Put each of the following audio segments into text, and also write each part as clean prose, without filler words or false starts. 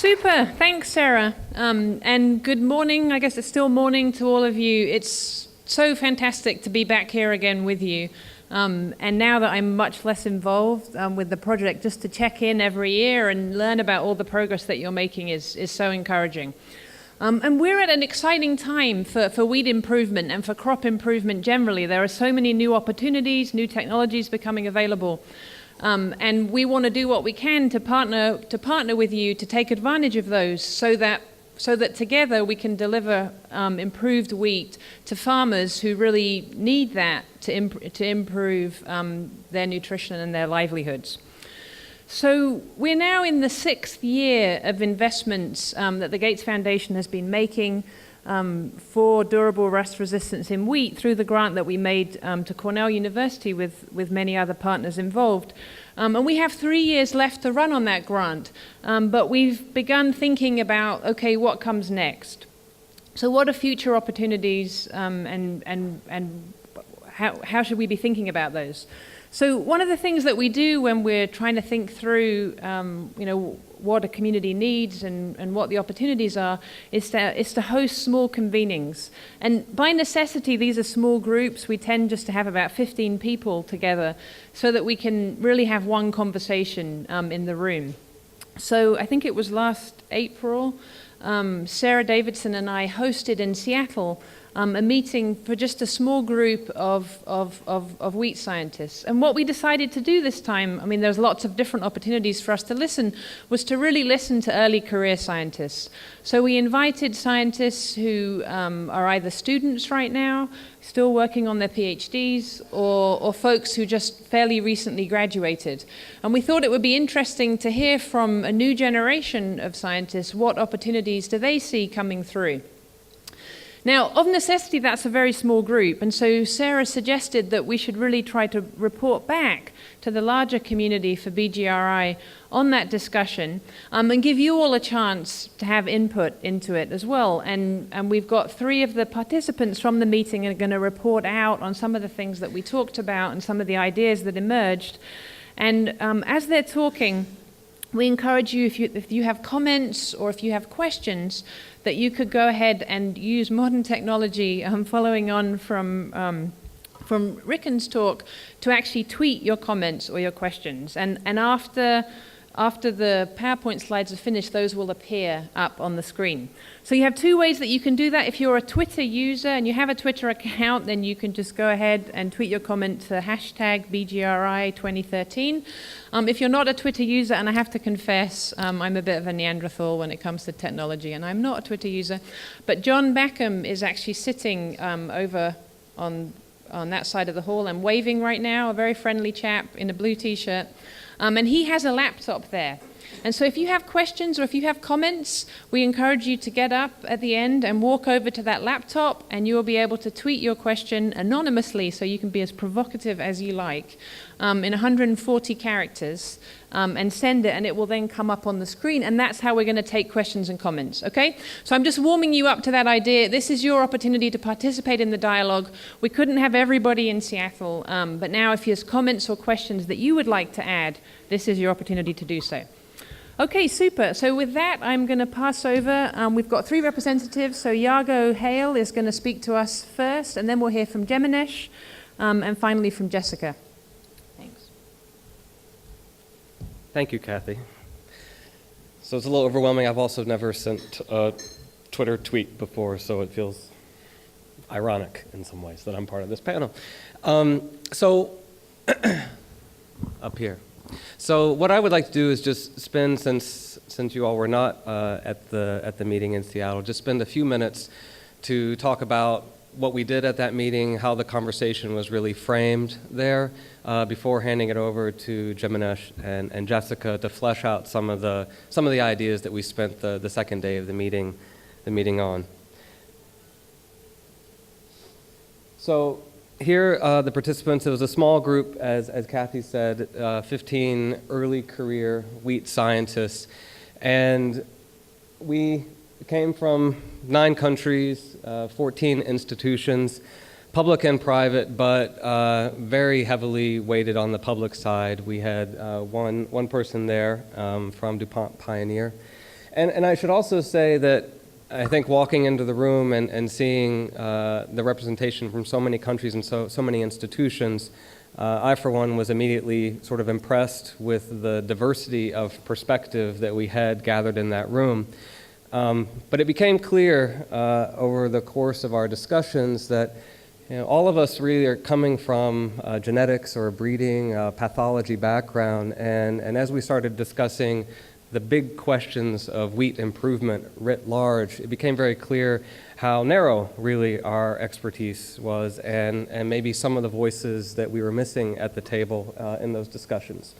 Super, thanks Sarah. And good morning, I guess it's still morning to all of you. It's so fantastic to be back here again with you. And now that I'm much less involved with the project, just to check in every year and learn about all the progress that you're making is so encouraging. And we're at an exciting time for weed improvement and for crop improvement generally. There are so many new opportunities, new technologies becoming available. And we want to do what we can to partner with you to take advantage of those so that together we can deliver improved wheat to farmers who really need that to improve their nutrition and their livelihoods. So we're now in the 6th year of investments that the Gates Foundation has been making for durable rust resistance in wheat through the grant that we made to Cornell University with many other partners involved. And we have 3 years left to run on that grant, but we've begun thinking about, okay, what comes next? So what are future opportunities and how should we be thinking about those? So one of the things that we do when we're trying to think through, what a community needs and what the opportunities are, is to host small convenings. And by necessity, these are small groups. We tend just to have about 15 people together so that we can really have one conversation in the room. So I think it was last April, Sarah Davidson and I hosted in Seattle a meeting for just a small group of wheat scientists. And what we decided to do this time, I mean, there's lots of different opportunities for us to listen, was to really listen to early career scientists. So we invited scientists who are either students right now, still working on their PhDs, or folks who just fairly recently graduated. And we thought it would be interesting to hear from a new generation of scientists, what opportunities do they see coming through? Now, of necessity, that's a very small group, and so Sarah suggested that we should really try to report back to the larger community for BGRI on that discussion and give you all a chance to have input into it as well. And we've got 3 of the participants from the meeting are going to report out on some of the things that we talked about and some of the ideas that emerged. And as they're talking, we encourage you, if you have comments or if you have questions, that you could go ahead and use modern technology, following on from Rickon's talk, to actually tweet your comments or your questions. And after the PowerPoint slides are finished, those will appear up on the screen. So you have 2 ways that you can do that. If you're a Twitter user and you have a Twitter account, then you can just go ahead and tweet your comment to hashtag BGRI2013. If you're not a Twitter user, and I have to confess, I'm a bit of a Neanderthal when it comes to technology, and I'm not a Twitter user, but John Backham is actually sitting over on that side of the hall and waving right now, a very friendly chap in a blue t-shirt. And he has a laptop there. And so if you have questions or if you have comments, we encourage you to get up at the end and walk over to that laptop, and you will be able to tweet your question anonymously, so you can be as provocative as you like, in 140 characters, and send it, and it will then come up on the screen, and that's how we're going to take questions and comments, okay? So I'm just warming you up to that idea. This is your opportunity to participate in the dialogue. We couldn't have everybody in Seattle, but now if there's comments or questions that you would like to add, this is your opportunity to do so. Okay, super. So with that, I'm going to pass over. We've got 3 representatives. So Iago Hale is going to speak to us first, and then we'll hear from Jemanesh, and finally from Jessica. Thanks. Thank you, Kathy. So it's a little overwhelming. I've also never sent a Twitter tweet before, so it feels ironic in some ways that I'm part of this panel. Up here. So what I would like to do is just spend, since you all were not at the meeting in Seattle, just spend a few minutes to talk about what we did at that meeting, how the conversation was really framed there, before handing it over to Jemanesh and Jessica to flesh out some of the ideas that we spent the second day of the meeting on. So here, the participants, it was a small group, as Kathy said, 15 early career wheat scientists. And we came from 9 countries, 14 institutions, public and private, but very heavily weighted on the public side. We had one person there from DuPont Pioneer. And I should also say that I think walking into the room and seeing the representation from so many countries and so many institutions, I, for one, was immediately sort of impressed with the diversity of perspective that we had gathered in that room. But it became clear over the course of our discussions that all of us really are coming from genetics or a breeding pathology background, and as we started discussing the big questions of wheat improvement writ large, it became very clear how narrow really our expertise was, and maybe some of the voices that we were missing at the table in those discussions.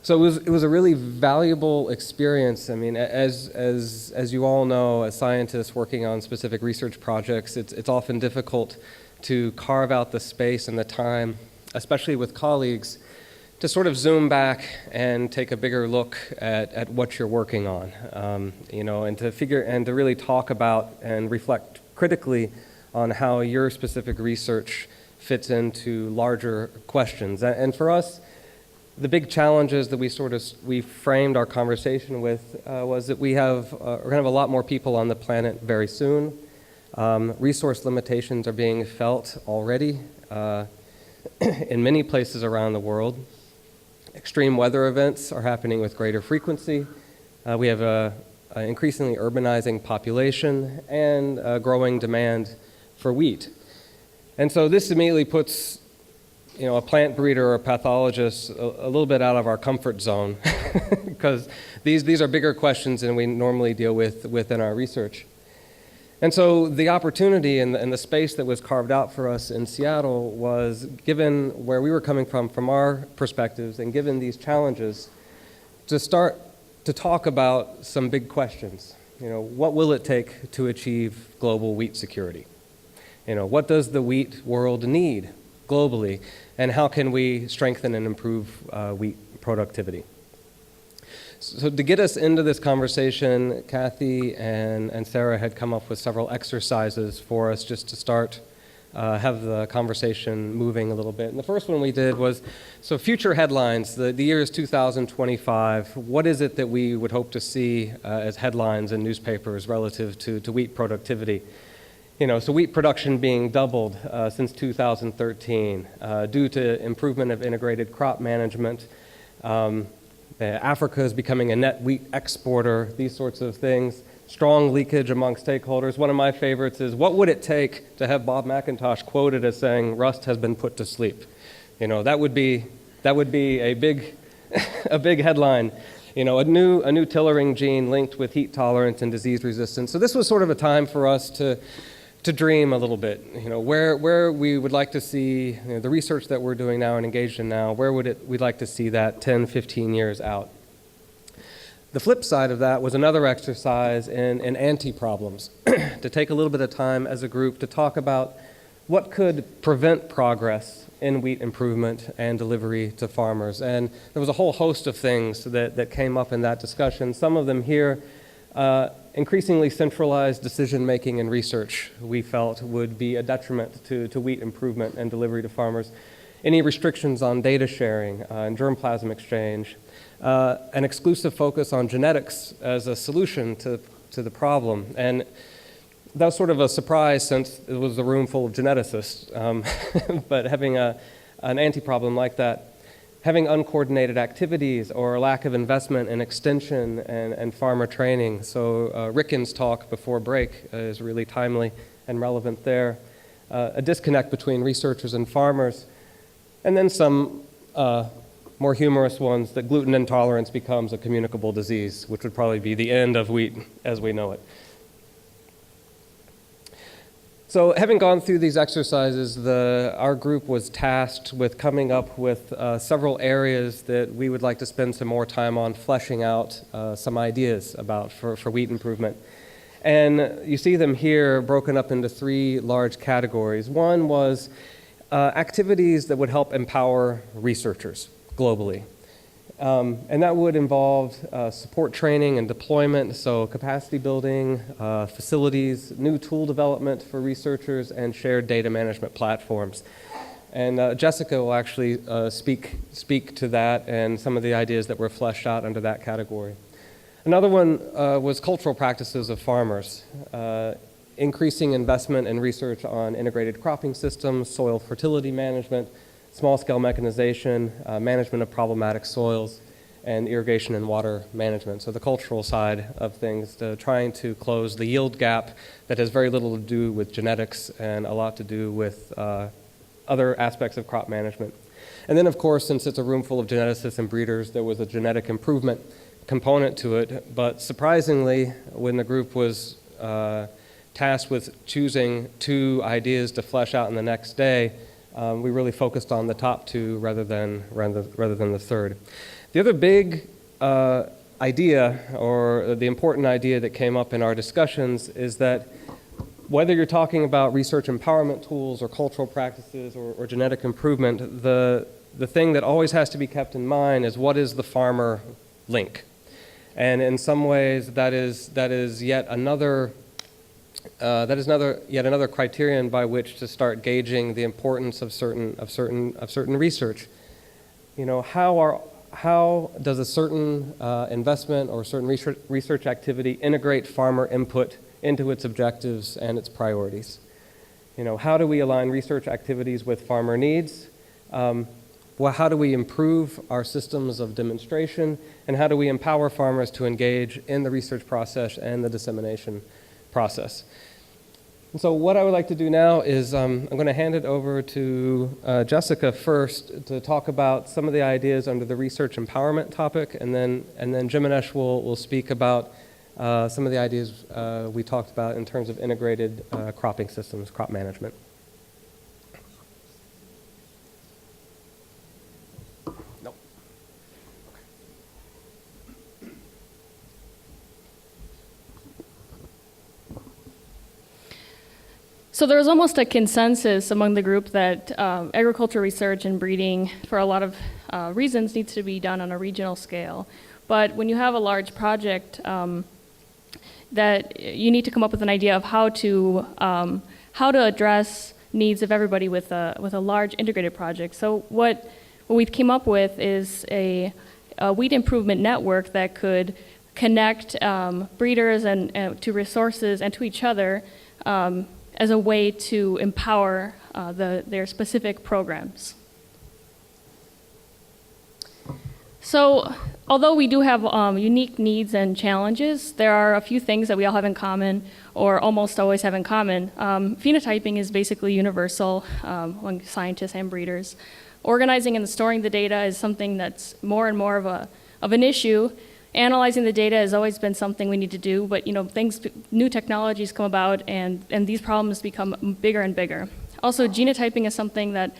So it was a really valuable experience. I mean, as you all know, as scientists working on specific research projects, it's often difficult to carve out the space and the time, especially with colleagues, to sort of zoom back and take a bigger look at what you're working on, and to really talk about and reflect critically on how your specific research fits into larger questions. And for us, the big challenges that we framed our conversation with was that we're going to have a lot more people on the planet very soon. Resource limitations are being felt already in many places around the world. Extreme weather events are happening with greater frequency. We have an increasingly urbanizing population and a growing demand for wheat. And so this immediately puts a plant breeder or a pathologist a little bit out of our comfort zone because these are bigger questions than we normally deal with within our research. And so the opportunity and the space that was carved out for us in Seattle was, given where we were coming from our perspectives and given these challenges, to start to talk about some big questions. What will it take to achieve global wheat security? What does the wheat world need globally, and how can we strengthen and improve wheat productivity? So to get us into this conversation, Kathy and Sarah had come up with several exercises for us just to start, have the conversation moving a little bit. And the first one we did was, so future headlines, the year is 2025. What is it that we would hope to see as headlines in newspapers relative to wheat productivity? So wheat production being doubled since 2013 due to improvement of integrated crop management. Africa is becoming a net wheat exporter, these sorts of things. Strong leakage among stakeholders. One of my favorites is, what would it take to have Bob McIntosh quoted as saying, "Rust has been put to sleep"? That would be a big a big headline. A new tillering gene linked with heat tolerance and disease resistance. So this was sort of a time for us to dream a little bit, where we would like to see the research that we're doing now and engaged in now, we'd like to see that 10, 15 years out. The flip side of that was another exercise in anti-problems, to take a little bit of time as a group to talk about what could prevent progress in wheat improvement and delivery to farmers. And there was a whole host of things that came up in that discussion. Some of them here, increasingly centralized decision-making and research we felt would be a detriment to wheat improvement and delivery to farmers. Any restrictions on data sharing and germplasm exchange, an exclusive focus on genetics as a solution to the problem. And that was sort of a surprise since it was a room full of geneticists, but having an anti-problem like that, having uncoordinated activities or a lack of investment in extension and farmer training. So Ricken's talk before break is really timely and relevant there. A disconnect between researchers and farmers. And then some more humorous ones, that gluten intolerance becomes a communicable disease, which would probably be the end of wheat as we know it. So having gone through these exercises, our group was tasked with coming up with several areas that we would like to spend some more time on fleshing out some ideas about for wheat improvement. And you see them here broken up into three large categories. One was activities that would help empower researchers globally. And that would involve support training and deployment, so capacity building, facilities, new tool development for researchers, and shared data management platforms. And Jessica will actually speak to that and some of the ideas that were fleshed out under that category. Another one was cultural practices of farmers, increasing investment and research on integrated cropping systems, soil fertility management, small-scale mechanization, management of problematic soils, and irrigation and water management. So the cultural side of things, trying to close the yield gap that has very little to do with genetics and a lot to do with other aspects of crop management. And then, of course, since it's a room full of geneticists and breeders, there was a genetic improvement component to it. But surprisingly, when the group was tasked with choosing 2 ideas to flesh out in the next day, we really focused on the top 2 rather than the third. The other big idea, or the important idea that came up in our discussions, is that whether you're talking about research empowerment tools or cultural practices or genetic improvement, the thing that always has to be kept in mind is what is the farmer link? And in some ways, that is yet another criterion by which to start gauging the importance of certain research. You know, how does a certain investment or certain research activity integrate farmer input into its objectives and its priorities? You know, how do we align research activities with farmer needs? How do we improve our systems of demonstration? And how do we empower farmers to engage in the research process and the dissemination process? And so what I would like to do now is I'm going to hand it over to Jessica first to talk about some of the ideas under the research empowerment topic, and then Jemanesh will speak about some of the ideas we talked about in terms of integrated cropping systems, crop management. So there was almost a consensus among the group that agriculture research and breeding, for a lot of reasons, needs to be done on a regional scale. But when you have a large project, that you need to come up with an idea of how to address needs of everybody with a large integrated project. So what we came up with is a wheat improvement network that could connect breeders and to resources and to each other as a way to empower their specific programs. So although we do have unique needs and challenges, there are a few things that we all have in common, or almost always have in common. Phenotyping is basically universal among scientists and breeders. Organizing and storing the data is something that's more and more of an issue. Analyzing the data has always been something we need to do, but new technologies come about, and these problems become bigger and bigger. Also, genotyping is something that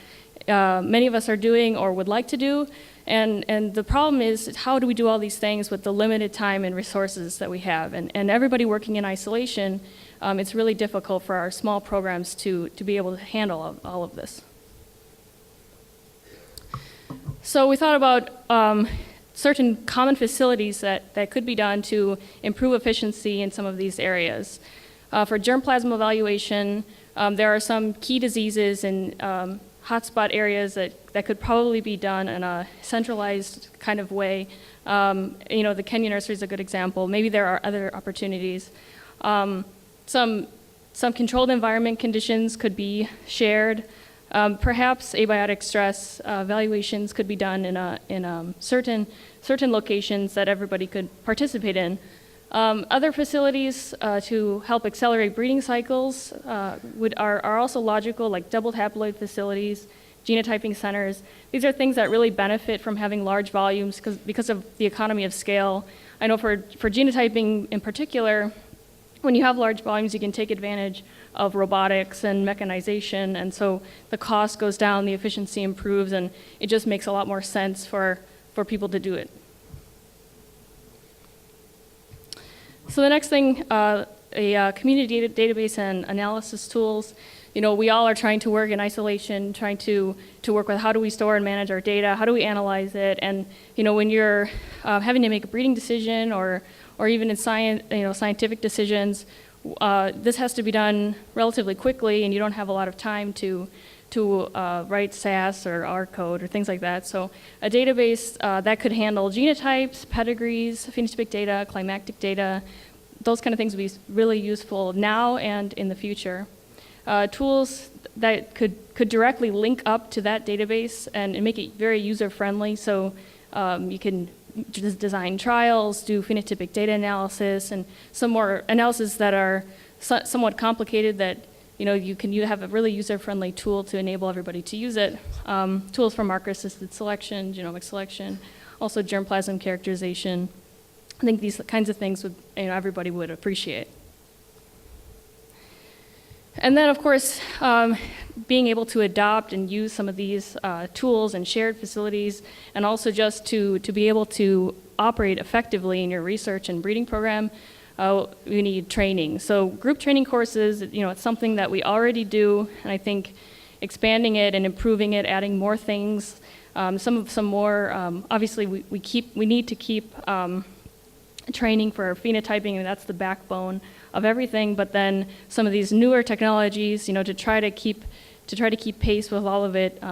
many of us are doing or would like to do, and the problem is, how do we do all these things with the limited time and resources that we have? And everybody working in isolation, it's really difficult for our small programs to be able to handle all of this. So we thought about certain common facilities that could be done to improve efficiency in some of these areas. For germplasm evaluation, there are some key diseases in hotspot areas that could probably be done in a centralized kind of way. The Kenya nursery is a good example. Maybe there are other opportunities. Some controlled environment conditions could be shared. Perhaps abiotic stress evaluations could be done in certain locations that everybody could participate in. Other facilities to help accelerate breeding cycles are also logical, like double haploid facilities, genotyping centers. These are things that really benefit from having large volumes because of the economy of scale. I know for genotyping in particular, when you have large volumes, you can take advantage of robotics and mechanization, and so the cost goes down, the efficiency improves, and it just makes a lot more sense for people to do it. So the next thing, a community database and analysis tools. We all are trying to work in isolation, trying to work with how do we store and manage our data, how do we analyze it, and when you're having to make a breeding decision or even in scientific decisions, this has to be done relatively quickly, and you don't have a lot of time to write SAS or R code or things like that. So a database that could handle genotypes, pedigrees, phenotypic data, climactic data, those kind of things would be really useful now and in the future. Tools that could directly link up to that database and make it very user-friendly. So you can just design trials, do phenotypic data analysis, and some more analysis that are somewhat complicated that you can have a really user-friendly tool to enable everybody to use it. Tools for marker-assisted selection, genomic selection, also germplasm characterization. I think these kinds of things would everybody would appreciate. And then, of course, being able to adopt and use some of these tools and shared facilities, and also just to be able to operate effectively in your research and breeding program, you need training. So group training courses, it's something that we already do, and I think expanding it and improving it, adding more things, some more. Obviously, we need to keep training for phenotyping, and that's the backbone of everything. But then some of these newer technologies, to try to keep pace with all of it,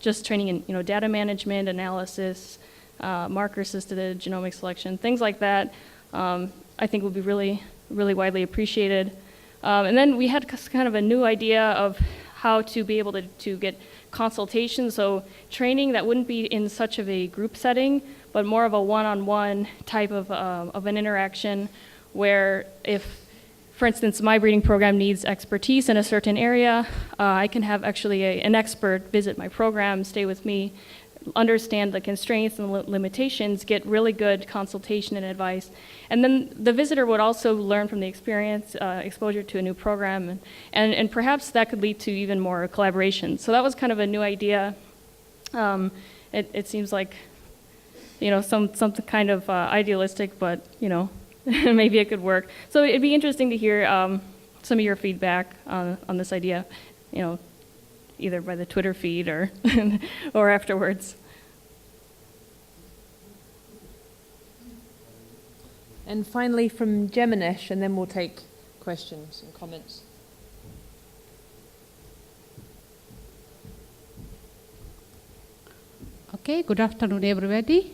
just training in data management, analysis, marker-assisted genomic selection, things like that. I think would be really, really widely appreciated. And then we had kind of a new idea of how to be able to get consultation, so training that wouldn't be in such of a group setting, but more of a one-on-one type of an interaction where if, for instance, my breeding program needs expertise in a certain area, I can have actually an expert visit my program, stay with me, understand the constraints and limitations, get really good consultation and advice. And then the visitor would also learn from the experience, exposure to a new program, and perhaps that could lead to even more collaboration. So that was kind of a new idea. It seems like, something kind of idealistic, but, maybe it could work. So it'd be interesting to hear some of your feedback on this idea, either by the Twitter feed or or afterwards. And finally from Jemanesh, and then we'll take questions and comments. Okay, good afternoon, everybody.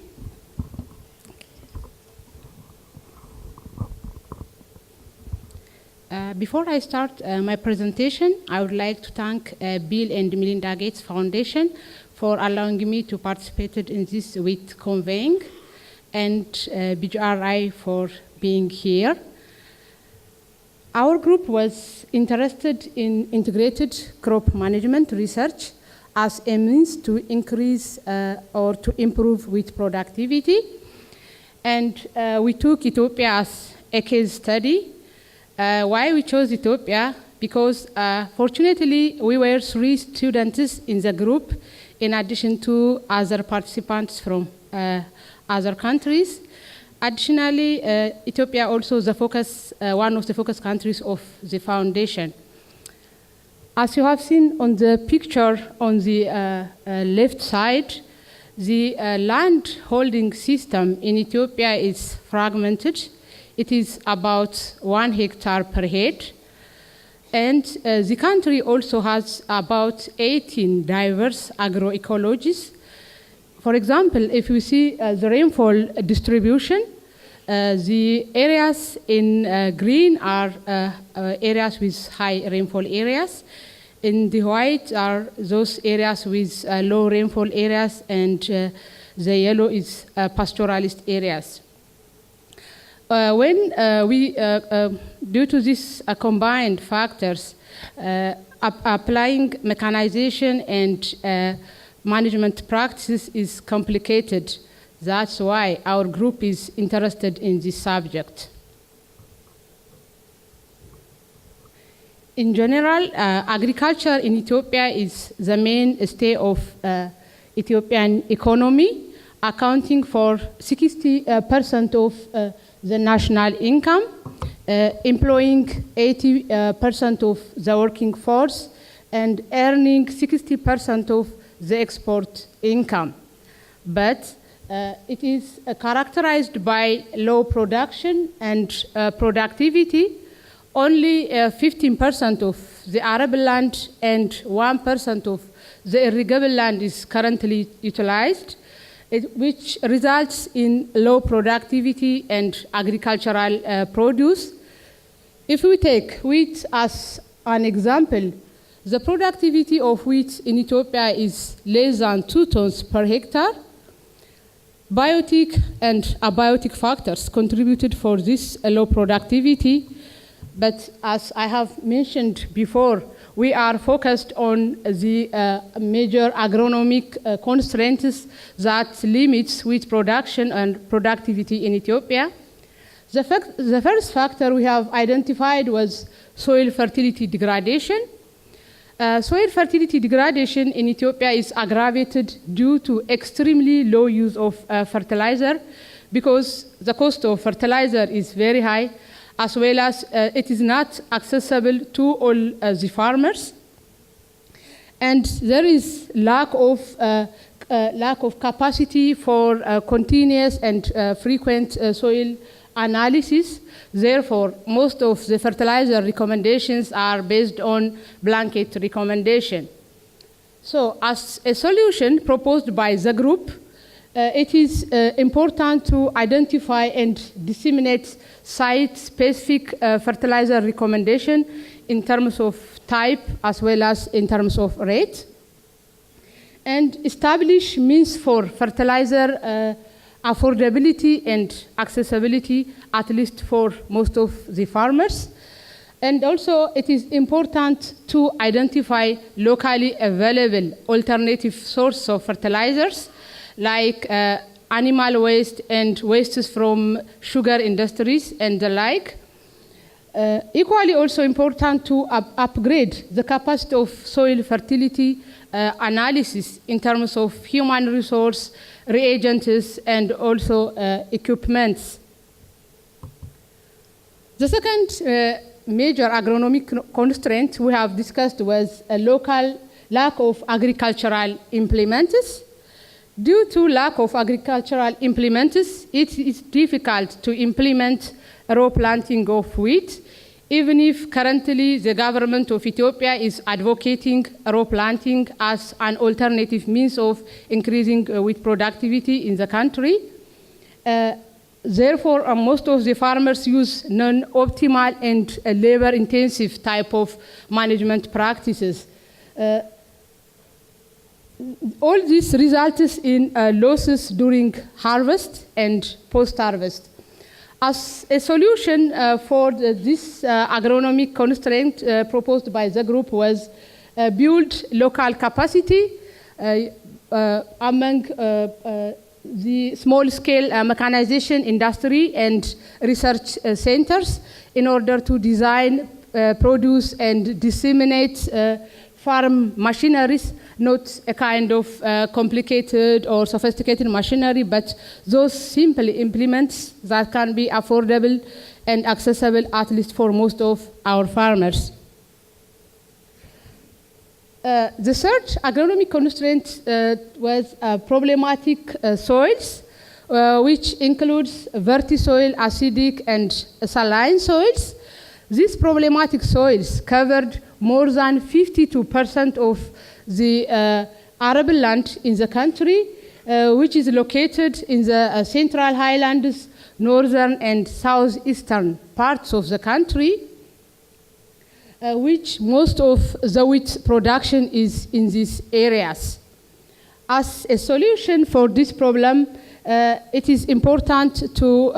Before I start my presentation, I would like to thank Bill and Melinda Gates Foundation for allowing me to participate in this with Convening, and BGRI for being here. Our group was interested in integrated crop management research as a means to increase or to improve wheat productivity. And we took Ethiopia as a case study. Why we chose Ethiopia? Because fortunately we were 3 students in the group, in addition to other participants from other countries. Additionally, Ethiopia also one of the focus countries of the foundation. As you have seen on the picture on the left side, the land holding system in Ethiopia is fragmented. It is about 1 hectare per head. And the country also has about 18 diverse agroecologies. For example, if we see the rainfall distribution, the areas in green are areas with high rainfall areas. In the white are those areas with low rainfall areas, and the yellow is pastoralist areas. When due to these combined factors, applying mechanization and management practices is complicated. That's why our group is interested in this subject. In general, agriculture in Ethiopia is the mainstay of Ethiopian economy, accounting for 60% of the national income, employing 80% of the working force, and earning 60% of the export income. But it is characterized by low production and productivity. only 15% of the arable land and 1% of the irrigable land is currently utilized, which results in low productivity and agricultural produce. If we take wheat as an example, the productivity of wheat in Ethiopia is less than 2 tons per hectare. Biotic and abiotic factors contributed for this low productivity, but as I have mentioned before, we are focused on the major agronomic constraints that limits wheat production and productivity in Ethiopia. The first factor we have identified was soil fertility degradation. Soil fertility degradation in Ethiopia is aggravated due to extremely low use of fertilizer, because the cost of fertilizer is very high, as well as it is not accessible to all the farmers. And there is lack of capacity for continuous and frequent soil analysis. Therefore, most of the fertilizer recommendations are based on blanket recommendation. So, as a solution proposed by the group, it is important to identify and disseminate site-specific fertilizer recommendation in terms of type as well as in terms of rate, and establish means for fertilizer affordability and accessibility, at least for most of the farmers. And also, it is important to identify locally available alternative sources of fertilizers, like animal waste and wastes from sugar industries and the like. Equally also important to upgrade the capacity of soil fertility analysis in terms of human resource, reagents, and also equipments. The second major agronomic constraint we have discussed was a local lack of agricultural implements. Due to lack of agricultural implements, it is difficult to implement row planting of wheat, even if currently the government of Ethiopia is advocating row planting as an alternative means of increasing wheat productivity in the country. Therefore, most of the farmers use non-optimal and labor-intensive type of management practices. All this results in losses during harvest and post-harvest. As a solution for this agronomic constraint proposed by the group was build local capacity among the small-scale mechanization industry and research centers in order to design, produce, and disseminate farm machineries, not a kind of complicated or sophisticated machinery, but those simple implements that can be affordable and accessible, at least for most of our farmers. The third agronomic constraint was problematic soils, which includes vertisoil, acidic, and saline soils. These problematic soils covered more than 52% of the arable land in the country, which is located in the central highlands, northern and southeastern parts of the country, which most of the wheat production is in these areas. As a solution for this problem, it is important to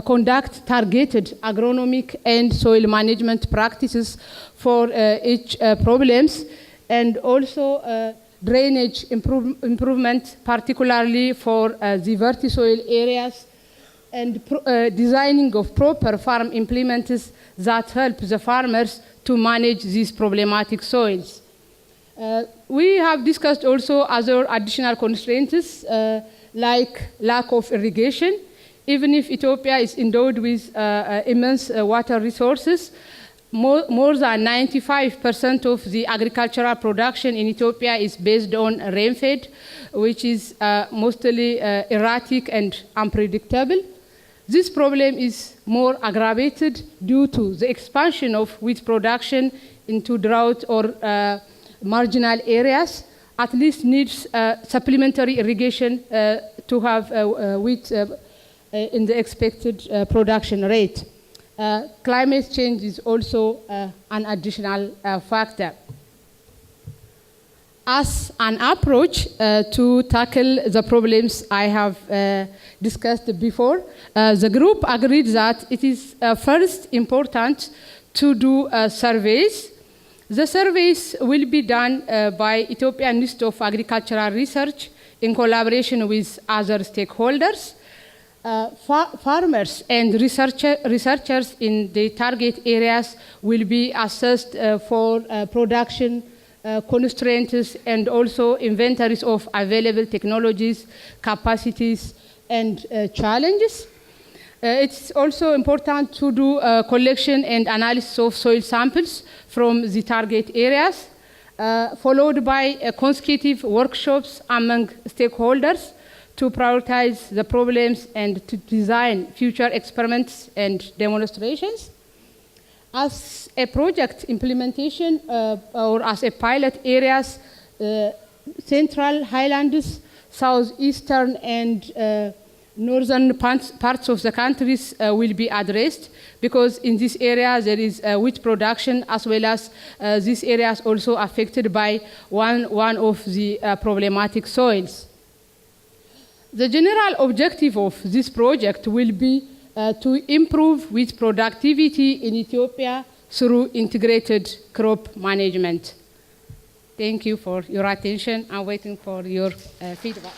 conduct targeted agronomic and soil management practices for each problems, and also drainage improvement, particularly for the vertisoil areas, and designing of proper farm implements that help the farmers to manage these problematic soils. We have discussed also other additional constraints like lack of irrigation. Even if Ethiopia is endowed with immense water resources, more than 95% of the agricultural production in Ethiopia is based on rainfed, which is mostly erratic and unpredictable. This problem is more aggravated due to the expansion of wheat production into drought or marginal areas. At least needs supplementary irrigation to have wheat in the expected production rate. Climate change is also an additional factor. As an approach to tackle the problems I have discussed before, the group agreed that it is first important to do surveys. The surveys will be done by Ethiopian Institute of Agricultural Research in collaboration with other stakeholders. Farmers and researchers in the target areas will be assessed for production constraints and also inventories of available technologies, capacities, and challenges. It's also important to do collection and analysis of soil samples from the target areas, followed by consecutive workshops among stakeholders to prioritize the problems and to design future experiments and demonstrations. As a project implementation or as a pilot areas, central highlands, southeastern and northern parts of the countries will be addressed, because in this area there is wheat production, as well as this area is also affected by one of the problematic soils. The general objective of this project will be to improve wheat productivity in Ethiopia through integrated crop management. Thank you for your attention. I'm waiting for your feedback.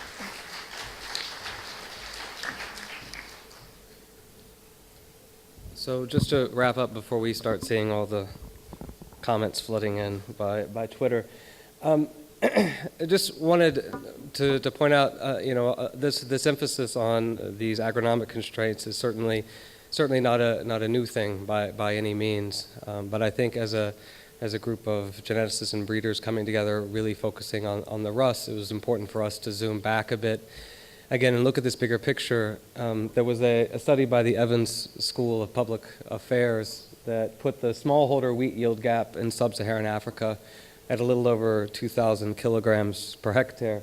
So just to wrap up before we start seeing all the comments flooding in by Twitter, I just wanted to point out, this emphasis on these agronomic constraints is certainly not a new thing by any means. But I think as a group of geneticists and breeders coming together, really focusing on the rust, it was important for us to zoom back a bit again and look at this bigger picture. There was a study by the Evans School of Public Affairs that put the smallholder wheat yield gap in sub-Saharan Africa at a little over 2,000 kilograms per hectare.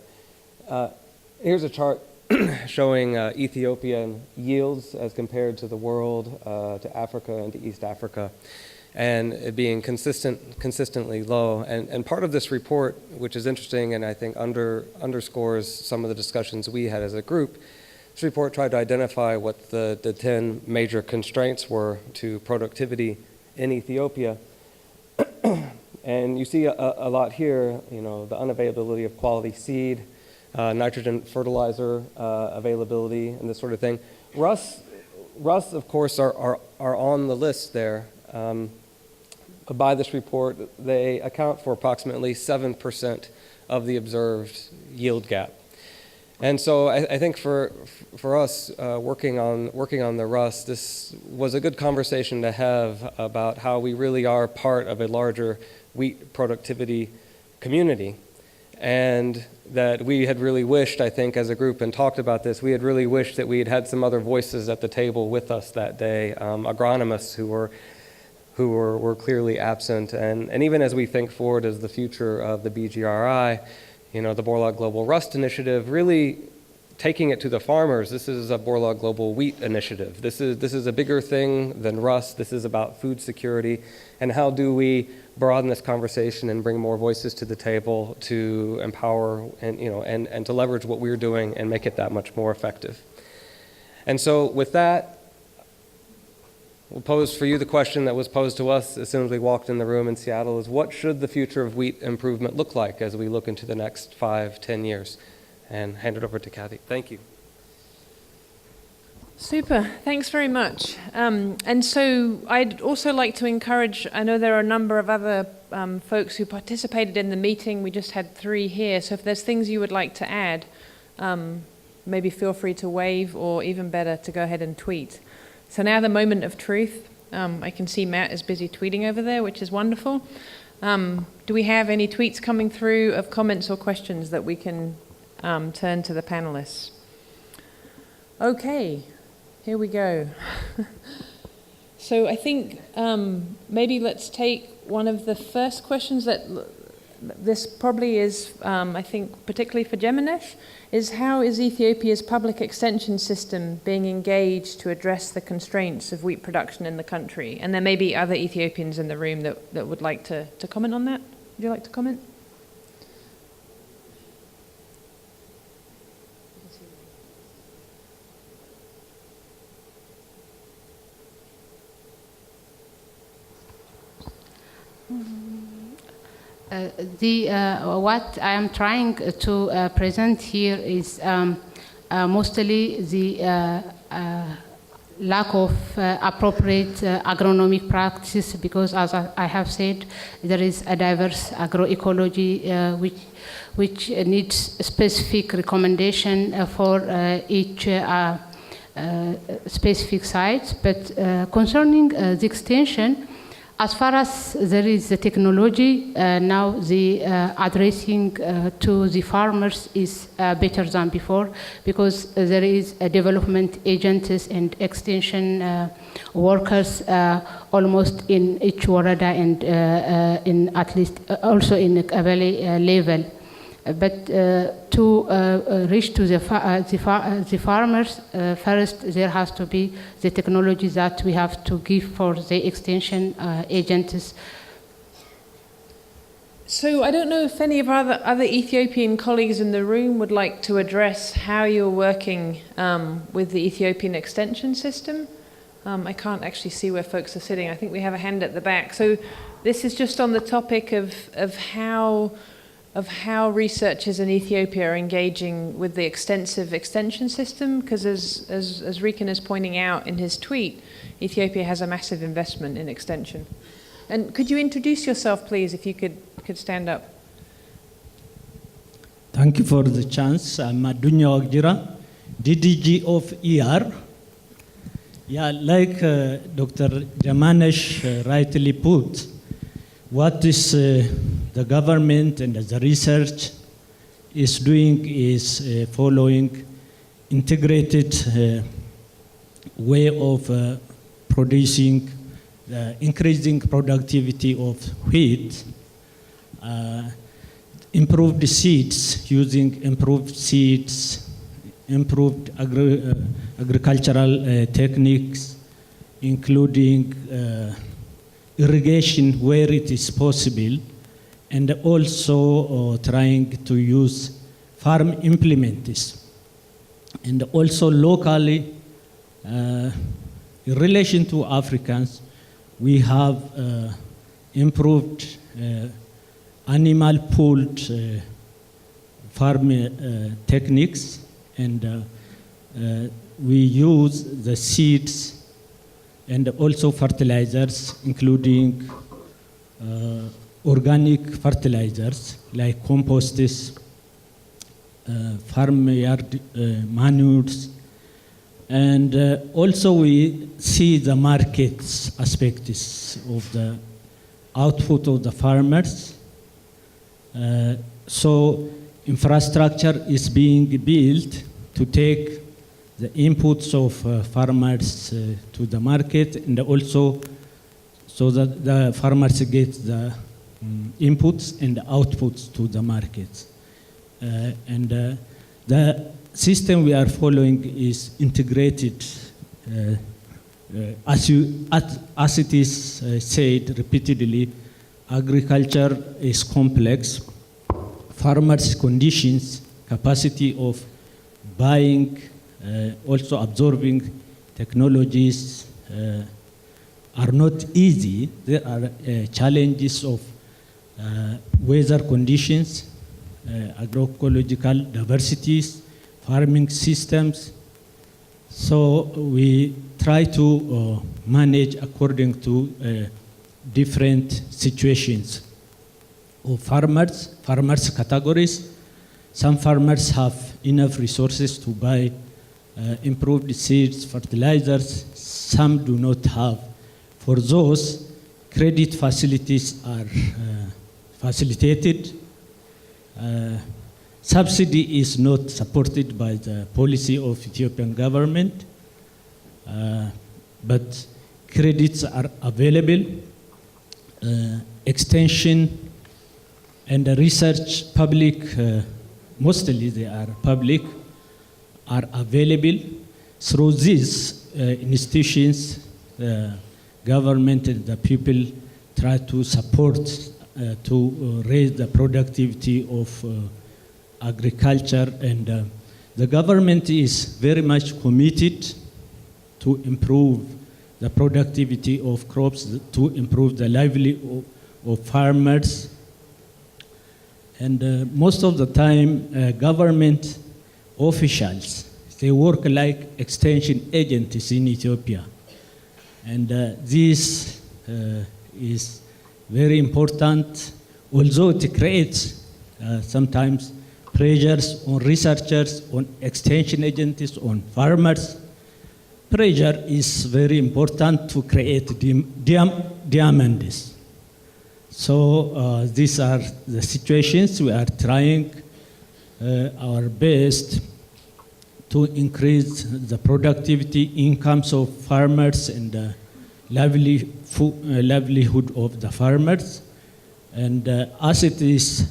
Here's a chart showing Ethiopian yields as compared to the world, to Africa and to East Africa, and it being consistently low. And part of this report, which is interesting and I think underscores some of the discussions we had as a group, this report tried to identify what the 10 major constraints were to productivity in Ethiopia. And you see a lot here, the unavailability of quality seed, nitrogen fertilizer availability, and this sort of thing. Rusts, of course, are on the list there. By this report, they account for approximately 7% of the observed yield gap. And so I think for us working on the rust, this was a good conversation to have about how we really are part of a larger wheat productivity community, and that we had really wished, I think, as a group, and talked about this, we had really wished that we had had some other voices at the table with us that day, agronomists who were clearly absent, and even as we think forward as the future of the BGRI, the Borlaug Global Rust Initiative, really taking it to the farmers. This is a Borlaug Global Wheat Initiative. This is a bigger thing than rust. This is about food security, and how do we broaden this conversation and bring more voices to the table to empower and to leverage what we're doing and make it that much more effective. And so with that, we'll pose for you the question that was posed to us as soon as we walked in the room in Seattle, is what should the future of wheat improvement look like as we look into the next 5-10 years? And hand it over to Kathy. Thank you. Super, thanks very much. And so I'd also like to encourage, I know there are a number of other folks who participated in the meeting. We just had 3 here, so if there's things you would like to add, maybe feel free to wave, or even better, to go ahead and tweet. So now the moment of truth. I can see Matt is busy tweeting over there, which is wonderful. Do we have any tweets coming through of comments or questions that we can turn to the panelists? Okay. Here we go. So I think maybe let's take one of the first questions that this probably is, I think, particularly for Jemanesh, is how is Ethiopia's public extension system being engaged to address the constraints of wheat production in the country? And there may be other Ethiopians in the room that would like to comment on that. Would you like to comment? What I am trying to present here is mostly the lack of appropriate agronomic practices, because as I have said, there is a diverse agroecology which needs specific recommendation for each specific site. But concerning the extension, as far as there is the technology, now the addressing to the farmers is better than before, because there is a development agents and extension workers almost in each warada and in at least also in a valley level. But to reach to the farmers, first there has to be the technology that we have to give for the extension agents. So I don't know if any of our other Ethiopian colleagues in the room would like to address how you're working with the Ethiopian extension system. I can't actually see where folks are sitting. I think we have a hand at the back. So this is just on the topic of how researchers in Ethiopia are engaging with the extensive extension system, because as Riken is pointing out in his tweet, Ethiopia has a massive investment in extension. And could you introduce yourself, please, if you could stand up? Thank you for the chance. I'm Adunya Wagjira, DDG of ER. Yeah, like Dr. Jemanesh rightly put, what is the government and the research is doing is following integrated way of producing, increasing productivity of wheat, improved seeds, using improved seeds, improved agricultural techniques, including irrigation where it is possible, and also trying to use farm implements. And also locally, in relation to Africans, we have improved animal pooled farm techniques, and we use the seeds and also fertilizers, including organic fertilizers like composts, farmyard manures, and also we see the markets aspects of the output of the farmers. So infrastructure is being built to take the inputs of farmers to the market, and also so that the farmers get the inputs and outputs to the markets. And the system we are following is integrated, as it is said repeatedly. Agriculture is complex. Farmers' conditions, capacity of buying, also absorbing technologies are not easy. There are challenges of weather conditions, agroecological diversities, farming systems. So we try to manage according to different situations of farmers categories. Some farmers have enough resources to buy improved seeds, fertilizers. Some do not have. For those, credit facilities are facilitated. Subsidy is not supported by the policy of Ethiopian government. but credits are available. Extension and the research public, mostly they are public, are available. Through these institutions, the government and the people try to support to raise the productivity of agriculture, and the government is very much committed to improve the productivity of crops, to improve the livelihood of farmers. And most of the time, government officials, they work like extension agents in Ethiopia. And this is very important, although it creates sometimes pressures on researchers, on extension agents, on farmers. Pressure is very important to create demands. So these are the situations we are trying our best to increase the productivity, incomes of farmers, and livelihood of the farmers. And as it is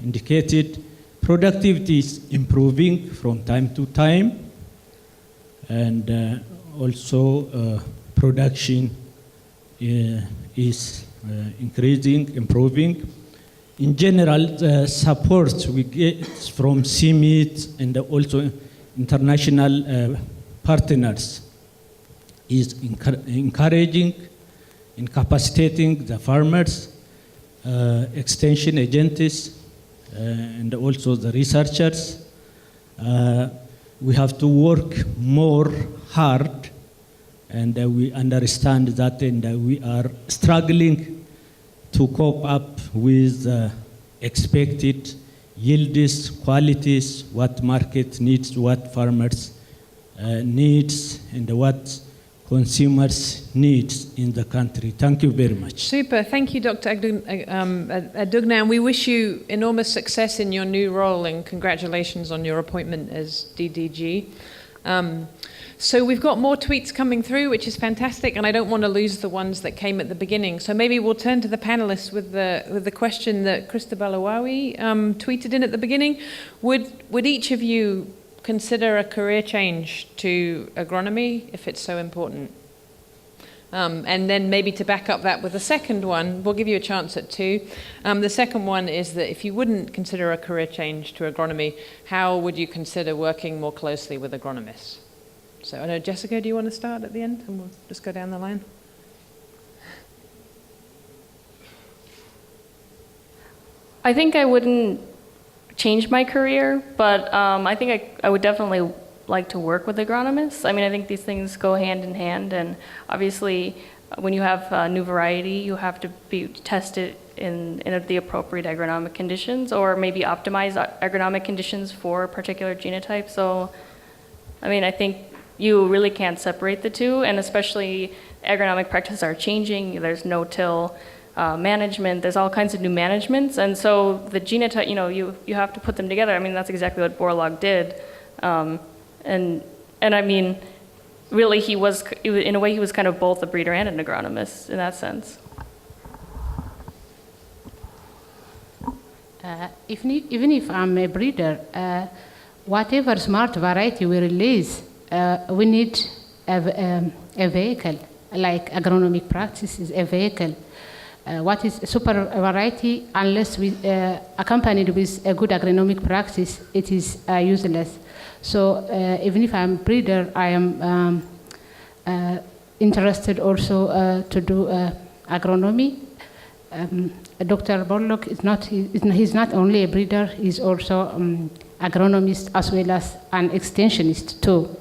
indicated, productivity is improving from time to time, and also production is increasing, improving. In general, the support we get from CMIT and also international partners is encouraging, incapacitating the farmers, extension agents, and also the researchers. We have to work more hard, and we understand that, and we are struggling to cope up with expected yields, qualities, what market needs, what farmers needs, and what consumers needs in the country. Thank you very much. Super. Thank you, Dr. Adugnan. We wish you enormous success in your new role, and congratulations on your appointment as DDG. So we've got more tweets coming through, which is fantastic, and I don't want to lose the ones that came at the beginning. So maybe we'll turn to the panelists with the question that Christabel Awawi tweeted in at the beginning. Would each of you consider a career change to agronomy if it's so important? And then maybe to back up that with a second one, we'll give you a chance at two. The second one is that if you wouldn't consider a career change to agronomy, how would you consider working more closely with agronomists? So I know, Jessica, do you want to start at the end? And we'll just go down the line. I think I wouldn't change my career, but I think I would definitely like to work with agronomists. I mean, I think these things go hand in hand, and obviously when you have a new variety, you have to be tested in the appropriate agronomic conditions, or maybe optimize agronomic conditions for a particular genotype. So, I mean, I think you really can't separate the two, and especially agronomic practices are changing. There's no-till management, there's all kinds of new managements, and so the genotype, you have to put them together. I mean, that's exactly what Borlaug did. And I mean, really, in a way, he was kind of both a breeder and an agronomist in that sense. Even if I'm a breeder, whatever smart variety we release, we need a vehicle, like agronomic practice is a vehicle. What is super variety, unless we accompanied with a good agronomic practice, it is useless. So even if I'm a breeder, I am interested also to do agronomy. Dr. Borlaug he's not only a breeder, he's also agronomist as well as an extensionist too.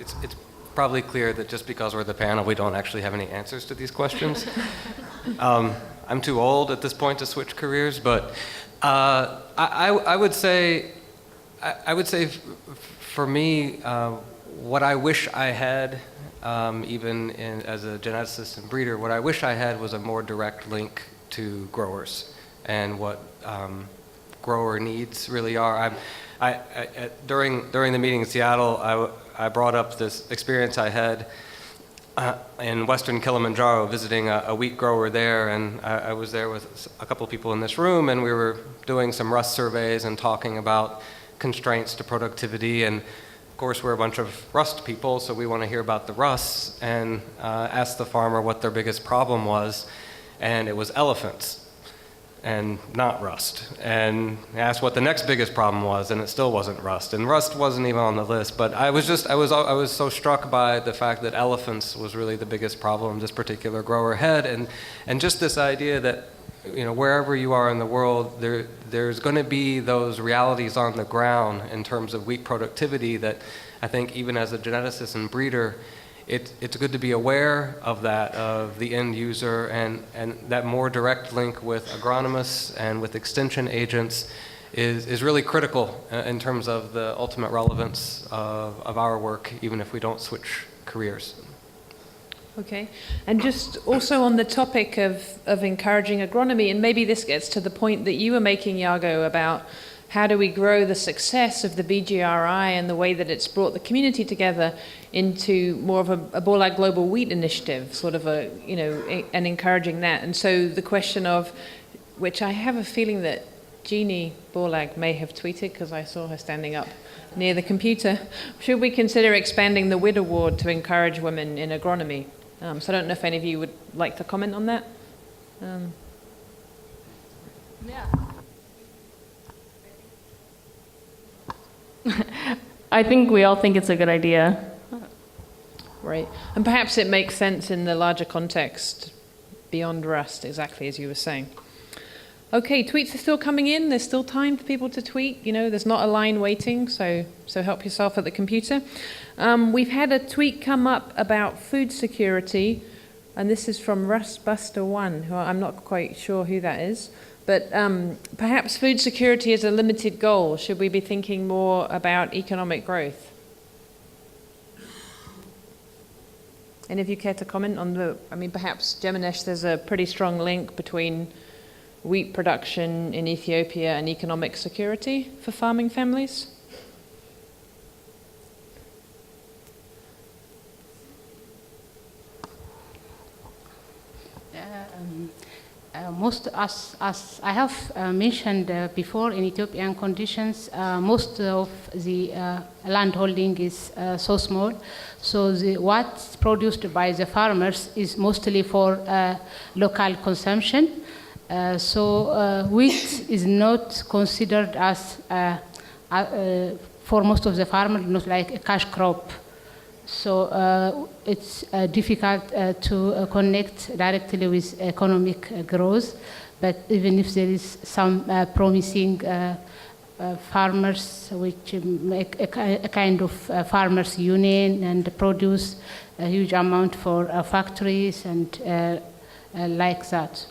It's probably clear that just because we're the panel, we don't actually have any answers to these questions. I'm too old at this point to switch careers, but I would say for me, what I wish I had, even as a geneticist and breeder, what I wish I had was a more direct link to growers and what grower needs really are. During the meeting in Seattle, I brought up this experience I had in western Kilimanjaro, visiting a wheat grower there, and I was there with a couple of people in this room, and we were doing some rust surveys and talking about constraints to productivity. And of course, we're a bunch of rust people, so we want to hear about the rusts, and asked the farmer what their biggest problem was, and it was elephants and not rust. And asked what the next biggest problem was, and it still wasn't rust. And rust wasn't even on the list. But I was so struck by the fact that elephants was really the biggest problem this particular grower had, and just this idea that, you know, wherever you are in the world, there's going to be those realities on the ground in terms of wheat productivity that I think even as a geneticist and breeder, it's good to be aware of that, of the end user, and that more direct link with agronomists and with extension agents is really critical in terms of the ultimate relevance of our work, even if we don't switch careers. Okay, and just also on the topic of encouraging agronomy, and maybe this gets to the point that you were making, Iago, about how do we grow the success of the BGRI and the way that it's brought the community together into more of a Borlaug Global Wheat Initiative, sort of and encouraging that. And so the question of, which I have a feeling that Jeannie Borlaug may have tweeted, because I saw her standing up near the computer, should we consider expanding the WID award to encourage women in agronomy? So I don't know if any of you would like to comment on that. Yeah. I think we all think it's a good idea. Right. And perhaps it makes sense in the larger context beyond rust, exactly as you were saying. Okay, tweets are still coming in. There's still time for people to tweet. You know, there's not a line waiting, so help yourself at the computer. We've had a tweet come up about food security, and this is from Rustbuster1, who I'm not quite sure who that is. But perhaps food security is a limited goal. Should we be thinking more about economic growth? Any of you care to comment on perhaps, Jemanesh, there's a pretty strong link between wheat production in Ethiopia and economic security for farming families? Most, as I have mentioned before, in Ethiopian conditions, most of the land holding is so small. So what's produced by the farmers is mostly for local consumption. So wheat is not considered as, for most of the farmers, not like a cash crop. So it's difficult to connect directly with economic growth, but even if there is some promising farmers which make a kind of farmers union and produce a huge amount for factories and like that.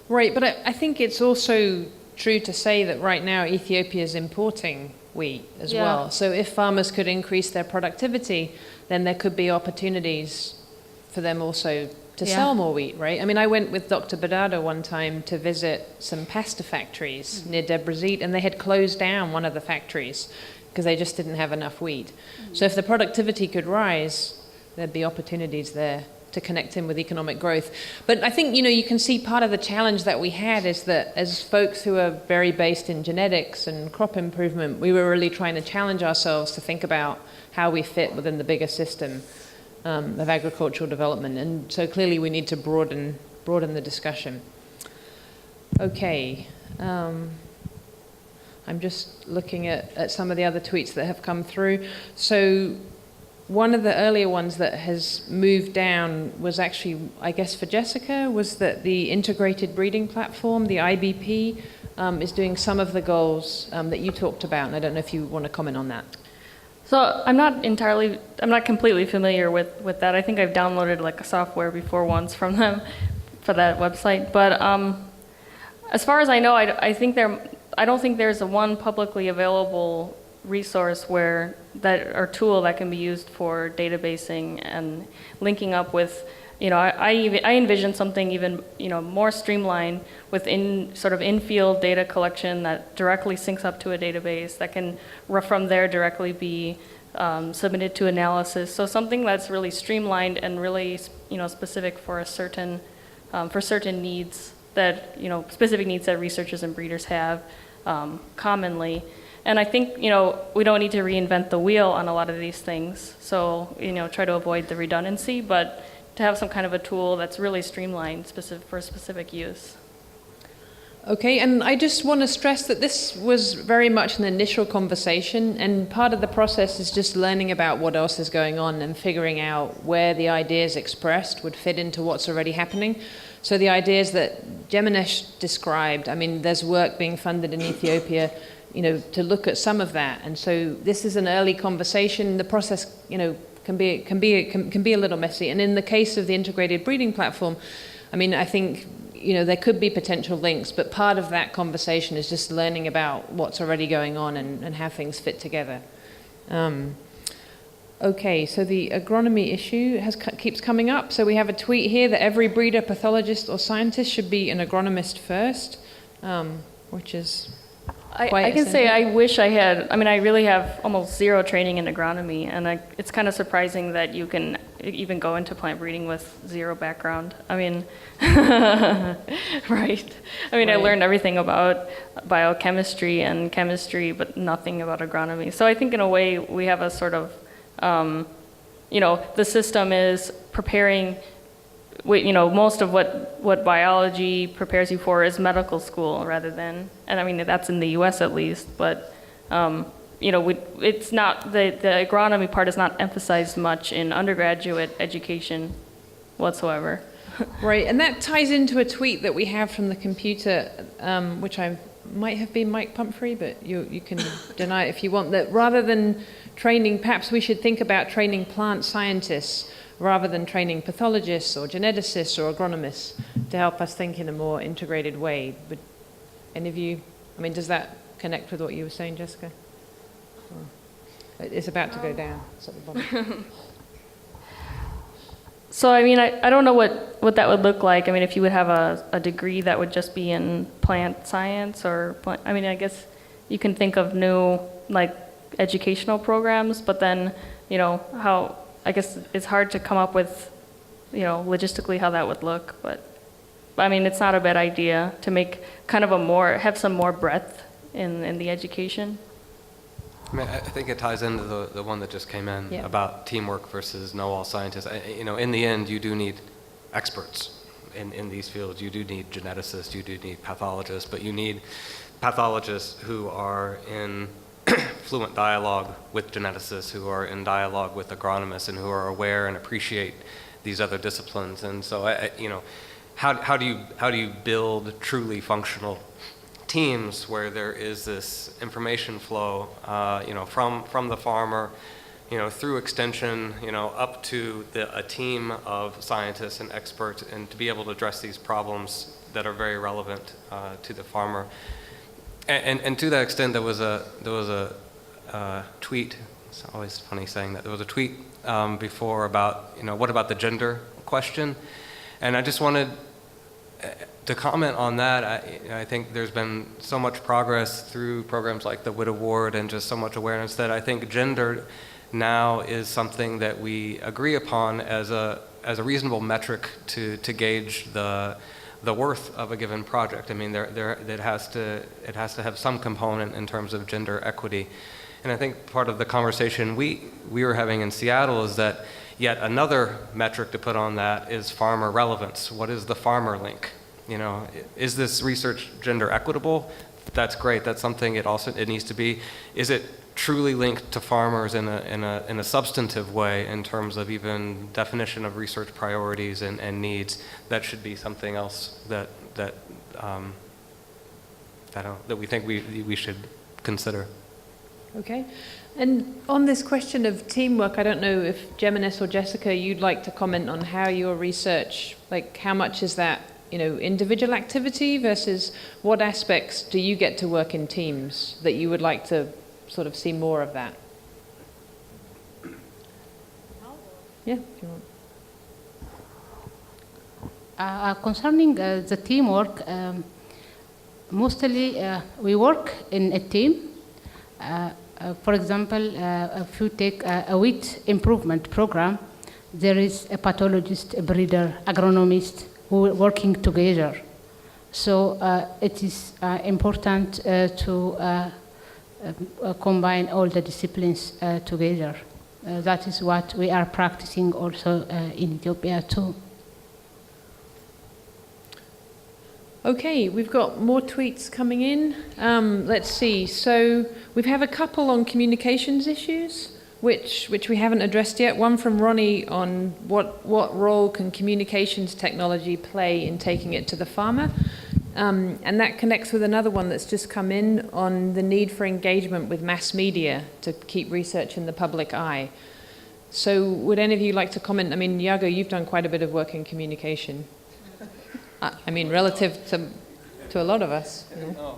Right, but I think it's also true to say that right now Ethiopia is importing wheat as well. So if farmers could increase their productivity, then there could be opportunities for them also to sell more wheat, right? I mean, I went with Dr. Bedado one time to visit some pasta factories near Debrecen, and they had closed down one of the factories because they just didn't have enough wheat. So if the productivity could rise, there'd be opportunities there to connect in with economic growth. But I think, you can see part of the challenge that we had is that as folks who are very based in genetics and crop improvement, we were really trying to challenge ourselves to think about how we fit within the bigger system of agricultural development. And so clearly we need to broaden the discussion. Okay. I'm just looking at some of the other tweets that have come through. So one of the earlier ones that has moved down was actually, I guess for Jessica, was that the integrated breeding platform, the IBP, is doing some of the goals that you talked about, and I don't know if you want to comment on that. So I'm not completely familiar with that. I think I've downloaded like a software before once from them for that website. But as far as I know, I don't think there's a one publicly available resource tool that can be used for databasing and linking up with, I envision something even, more streamlined within sort of in-field data collection that directly syncs up to a database that can from there directly be submitted to analysis. So something that's really streamlined and really, specific for a certain needs that, specific needs that researchers and breeders have commonly. And I think, we don't need to reinvent the wheel on a lot of these things. So, try to avoid the redundancy, but to have some kind of a tool that's really streamlined for specific use. Okay, and I just want to stress that this was very much an initial conversation, and part of the process is just learning about what else is going on and figuring out where the ideas expressed would fit into what's already happening. So the ideas that Jemanesh described, I mean, there's work being funded in Ethiopia, to look at some of that. And so this is an early conversation. The process, can be a little messy. And in the case of the integrated breeding platform, I mean, I think, there could be potential links, but part of that conversation is just learning about what's already going on and how things fit together. Okay, so the agronomy issue keeps coming up. So we have a tweet here that every breeder, pathologist, or scientist should be an agronomist first, which is I can say I wish I had. I mean, I really have almost zero training in agronomy, and it's kind of surprising that you can even go into plant breeding with zero background. I mean, right. I mean, I learned everything about biochemistry and chemistry, but nothing about agronomy. So I think in a way we have a sort of, the system is preparing. Most of what biology prepares you for is medical school rather than, and I mean, that's in the US at least, but, it's not, the agronomy part is not emphasized much in undergraduate education whatsoever. Right, and that ties into a tweet that we have from the computer, which might have been Mike Pumphrey, but you can deny it if you want, that rather than training, perhaps we should think about training plant scientists rather than training pathologists or geneticists or agronomists to help us think in a more integrated way. But any of you, I mean, does that connect with what you were saying, Jessica? It's about to go down. It's at the bottom. So, I mean, I don't know what that would look like. I mean, if you would have a degree that would just be in plant science I mean, I guess you can think of new, educational programs, but then, I guess it's hard to come up with, logistically how that would look, but I mean, it's not a bad idea to make kind of have some more breadth in the education. I mean, I think it ties into the one that just came in about teamwork versus know-all scientists. In the end, you do need experts in these fields. You do need geneticists, you do need pathologists, but you need pathologists who are in fluent dialogue with geneticists, who are in dialogue with agronomists, and who are aware and appreciate these other disciplines. And so, how do you build truly functional teams where there is this information flow, from the farmer, through extension, up to a team of scientists and experts, and to be able to address these problems that are very relevant to the farmer. And to that extent, there was a tweet. It's always funny saying that. There was a tweet before about, what about the gender question? And I just wanted to comment on that. I think there's been so much progress through programs like the WIT Award and just so much awareness that I think gender now is something that we agree upon as a reasonable metric to gauge the worth of a given project. I mean, it has to have some component in terms of gender equity. And I think part of the conversation we were having in Seattle is that yet another metric to put on that is farmer relevance. What is the farmer link? Is this research gender equitable? That's great. That's something it needs to be. Is it truly linked to farmers in a substantive way in terms of even definition of research priorities and needs? That should be something else that we think we should consider. Okay. And on this question of teamwork, I don't know if Jemanesh or Jessica, you'd like to comment on how your research, how much is that, individual activity versus what aspects do you get to work in teams that you would like to sort of see more of that? Yeah, if you want. Concerning the teamwork, mostly we work in a team. For example, if you take a wheat improvement program, there is a pathologist, a breeder, agronomist who are working together. So it is important to combine all the disciplines together. That is what we are practicing also in Ethiopia too. Okay, we've got more tweets coming in. Let's see. So we have a couple on communications issues, which we haven't addressed yet. One from Ronnie on what role can communications technology play in taking it to the farmer. And that connects with another one that's just come in on the need for engagement with mass media to keep research in the public eye. So would any of you like to comment? I mean, Iago, you've done quite a bit of work in communication. I mean, relative to a lot of us. You know?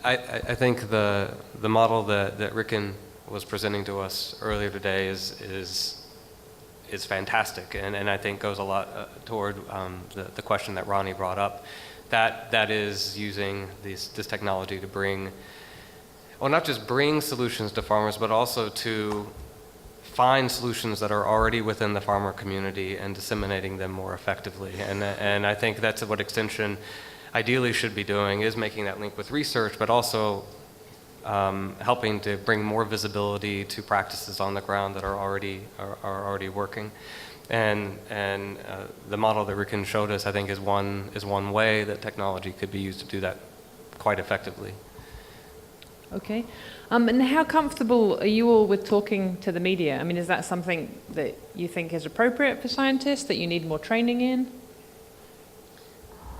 I think the model that Ricken was presenting to us earlier today is fantastic, and I think goes a lot toward the question that Ronnie brought up. That is using this technology to bring, well, not just bring solutions to farmers, but also to find solutions that are already within the farmer community and disseminating them more effectively. And I think that's what Extension ideally should be doing, is making that link with research, but also helping to bring more visibility to practices on the ground that are already working. And the model that Ricken showed us, I think, is one way that technology could be used to do that quite effectively. Okay. And how comfortable are you all with talking to the media? I mean, is that something that you think is appropriate for scientists, that you need more training in?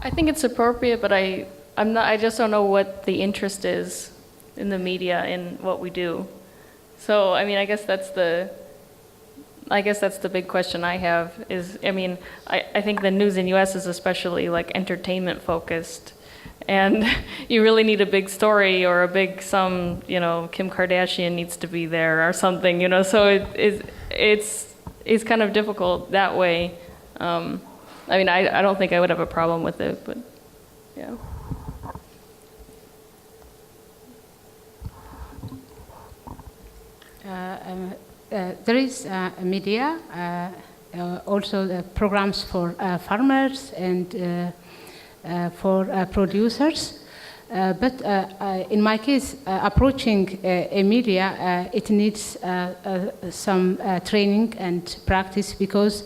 I think it's appropriate, but I just don't know what the interest is in the media in what we do. So, I mean, I guess that's the big question I have is, I mean, I think the news in US is especially like entertainment focused, and you really need a big story or a big Kim Kardashian needs to be there or something, so it's kind of difficult that way. I mean, I don't think I would have a problem with it, but yeah. There is media, also programs for farmers and for producers. But in my case, approaching a media, it needs some training and practice, because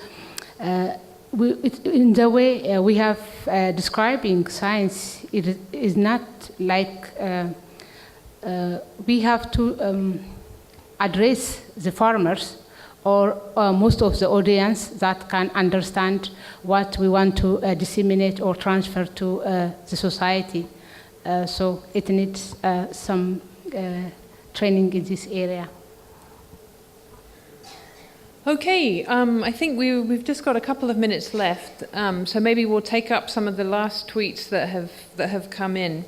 in the way we have describing science, it is not like we have to address the farmers or most of the audience that can understand what we want to disseminate or transfer to the society. So it needs some training in this area. Okay, I think we've just got a couple of minutes left, so maybe we'll take up some of the last tweets that have come in.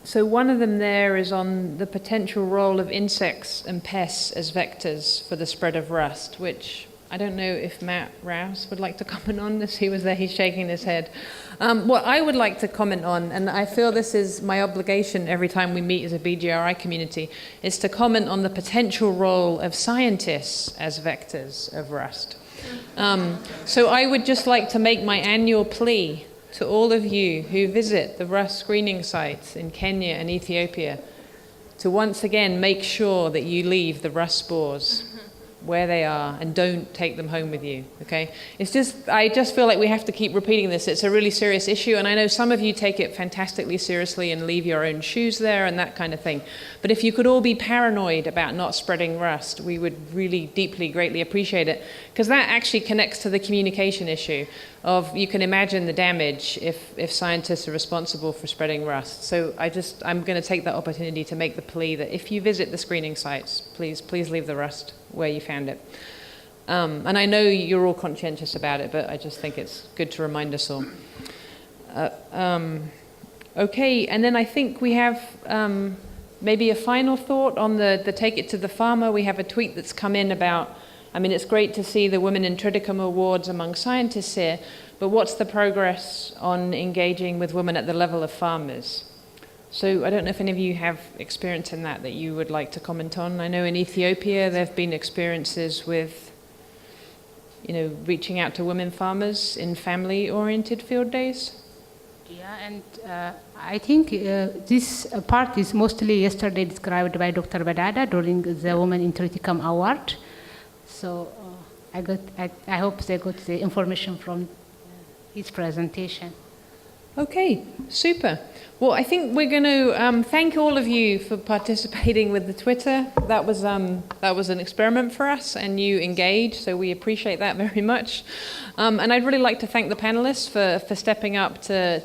So one of them there is on the potential role of insects and pests as vectors for the spread of rust, which I don't know if Matt Rouse would like to comment on this. He was there, he's shaking his head. What I would like to comment on, and I feel this is my obligation every time we meet as a BGRI community, is to comment on the potential role of scientists as vectors of rust. So I would just like to make my annual plea to all of you who visit the rust screening sites in Kenya and Ethiopia to once again make sure that you leave the rust spores where they are and don't take them home with you, okay? I just feel like we have to keep repeating this. It's a really serious issue, and I know some of you take it fantastically seriously and leave your own shoes there and that kind of thing. But if you could all be paranoid about not spreading rust, we would really deeply, greatly appreciate it, because that actually connects to the communication issue of, you can imagine the damage if scientists are responsible for spreading rust. So I'm going to take that opportunity to make the plea that if you visit the screening sites, please leave the rust where you found it. And I know you're all conscientious about it, but I just think it's good to remind us all. Okay, and then I think we have maybe a final thought on the take it to the farmer. We have a tweet that's come in about I mean, it's great to see the Women in Triticum Awards among scientists here, but what's the progress on engaging with women at the level of farmers? So I don't know if any of you have experience in that you would like to comment on. I know in Ethiopia there have been experiences with, reaching out to women farmers in family-oriented field days. Yeah, and I think this part is mostly yesterday described by Dr. Badada during the Women in Triticum Award. So I hope they got the information from his presentation. Okay, super. Well, I think we're going to thank all of you for participating with the Twitter. That was an experiment for us, and you engaged, so we appreciate that very much. And I'd really like to thank the panelists for stepping up to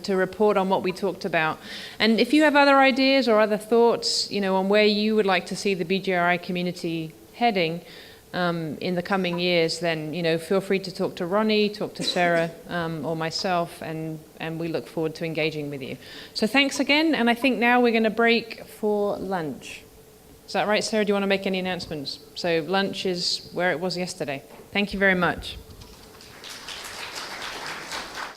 report on what we talked about. And if you have other ideas or other thoughts, on where you would like to see the BGRI community heading in the coming years, then feel free to talk to Ronnie, talk to Sarah, or myself, and we look forward to engaging with you. So thanks again, and I think now we're going to break for lunch. Is that right, Sarah? Do you want to make any announcements? So lunch is where it was yesterday. Thank you very much.